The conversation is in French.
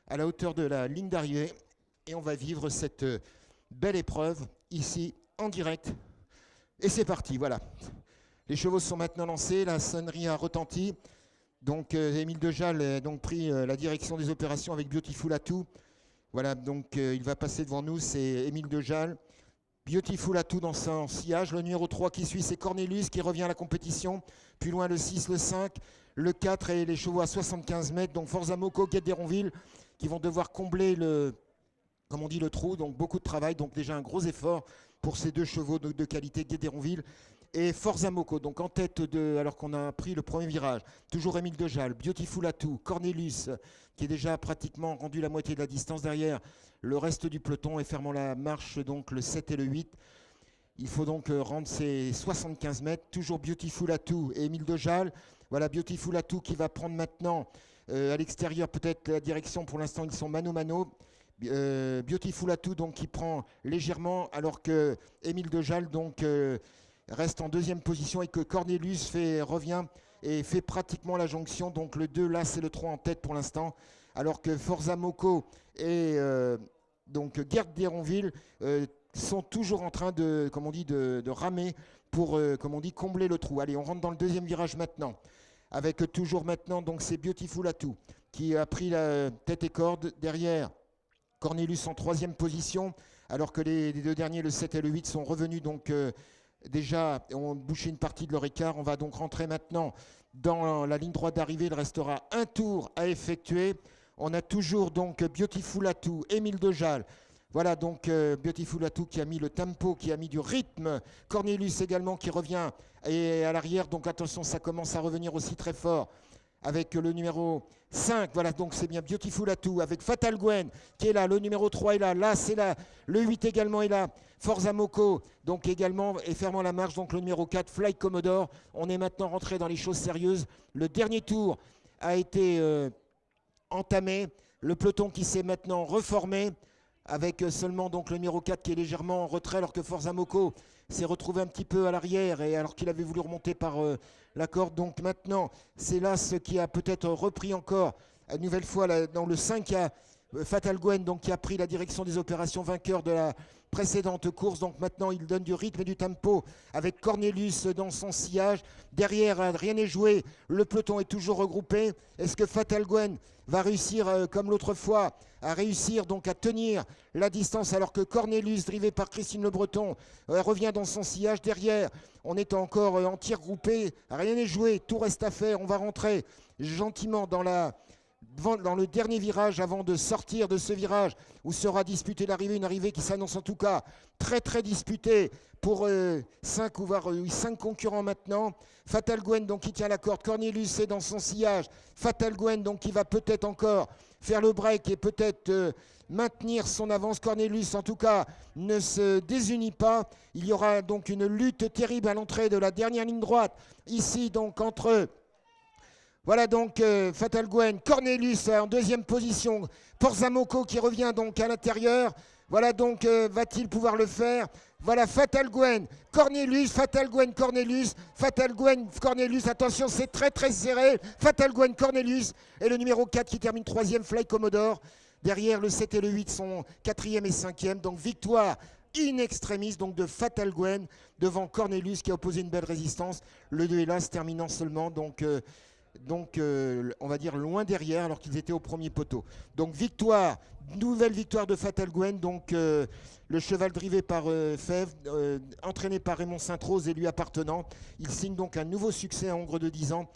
À la hauteur de la ligne d'arrivée et on va vivre cette belle épreuve ici en direct. Et c'est parti, voilà. Les chevaux sont maintenant lancés, la sonnerie a retenti. Donc Émile Dejal a donc pris la direction des opérations avec Beautiful Atout. Voilà, donc il va passer devant nous, c'est Émile Dejal. Beautiful Atout dans son sillage. Le numéro 3 qui suit, c'est Cornelius qui revient à la compétition. Plus loin, le 6, le 5, le 4 et les chevaux à 75 mètres. Donc Forza Moco, Guet d'Héronville qui vont devoir combler le, comme on dit, le trou. Donc beaucoup de travail. Donc déjà un gros effort pour ces deux chevaux de qualité, Guet d'Héronville et Forza Moco. Donc en tête de, alors qu'on a pris le premier virage. Toujours Émile Dejal, Beautiful Atout, Cornelius qui est déjà pratiquement rendu la moitié de la distance derrière le reste du peloton et fermant la marche donc le 7 et le 8. Il faut donc rendre ces 75 mètres. Toujours Beautiful Atout et Émile Dejal. Voilà Beautiful Atout qui va prendre maintenant à l'extérieur peut-être la direction. Pour l'instant ils sont mano-mano. Beautiful Atout donc qui prend légèrement alors que Émile Dejal donc reste en deuxième position et que Cornelius revient et fait pratiquement la jonction. Donc le 2 là c'est le 3 en tête pour l'instant. Alors que Forza Moco et donc Guet d'Héronville sont toujours en train de, comme on dit, de ramer pour, comme on dit, combler le trou. Allez, on rentre dans le deuxième virage maintenant. Avec toujours maintenant, donc c'est Beautiful Atout qui a pris la tête et corde derrière. Cornelius en troisième position, alors que les deux derniers, le 7 et le 8, sont revenus donc déjà ont bouché une partie de leur écart. On va donc rentrer maintenant dans la ligne droite d'arrivée. Il restera un tour à effectuer. On a toujours donc Beautiful Atout, Émile Dejal. Voilà donc Beautiful Atout qui a mis le tempo, qui a mis du rythme. Cornelius également qui revient et à l'arrière. Donc attention, ça commence à revenir aussi très fort avec le numéro 5. Voilà, donc c'est bien Beautiful Atout avec Fatal Gwen qui est là. Le numéro 3 est là. Là, c'est là. Le 8 également est là. Forza Moco, donc également, et fermant la marche, donc le numéro 4, Fly Commodore. On est maintenant rentré dans les choses sérieuses. Le dernier tour a été entamé. Le peloton qui s'est maintenant reformé avec seulement donc le numéro 4 qui est légèrement en retrait alors que Forza Moco s'est retrouvé un petit peu à l'arrière et alors qu'il avait voulu remonter par la corde. Donc maintenant, c'est là ce qui a peut-être repris encore une nouvelle fois dans le 5, il y a Fatal Gwen donc, qui a pris la direction des opérations, vainqueur de la précédente course. Donc maintenant, il donne du rythme et du tempo avec Cornelius dans son sillage. Derrière, rien n'est joué. Le peloton est toujours regroupé. Est-ce que Fatal Gwen va réussir, comme l'autre fois, à réussir donc à tenir la distance alors que Cornelius, drivé par Christine Le Breton, revient dans son sillage. Derrière, on est encore en tir groupé. Rien n'est joué. Tout reste à faire. On va rentrer gentiment dans le dernier virage avant de sortir de ce virage où sera disputée l'arrivée, une arrivée qui s'annonce en tout cas très très disputée pour 5 ou voire 5 concurrents maintenant. Fatal Gwen donc qui tient la corde, Cornelius est dans son sillage, Fatal Gwen donc qui va peut-être encore faire le break et peut-être maintenir son avance. Cornelius en tout cas ne se désunit pas. Il y aura donc une lutte terrible à l'entrée de la dernière ligne droite ici donc entre voilà donc Fatal Gwen, Cornelius en deuxième position, Forza Moco qui revient donc à l'intérieur. Voilà donc va-t-il pouvoir le faire? Voilà Fatal Gwen, Cornelius, Fatal Gwen, Cornelius, Fatal Gwen, Cornelius. Attention, c'est très très serré. Fatal Gwen, Cornelius et le numéro 4 qui termine troisième, Fly Commodore. Derrière, le 7 et le 8 sont quatrième et cinquième. Donc victoire in extremis donc de Fatal Gwen devant Cornelius qui a opposé une belle résistance. Le 2 hélas terminant seulement donc on va dire loin derrière alors qu'ils étaient au premier poteau. Donc victoire, nouvelle victoire de Fatal Gwen, donc le cheval drivé par Fèvre, entraîné par Raymond Sainte-Rose et lui appartenant. Il signe donc un nouveau succès à Hongre de 10 ans.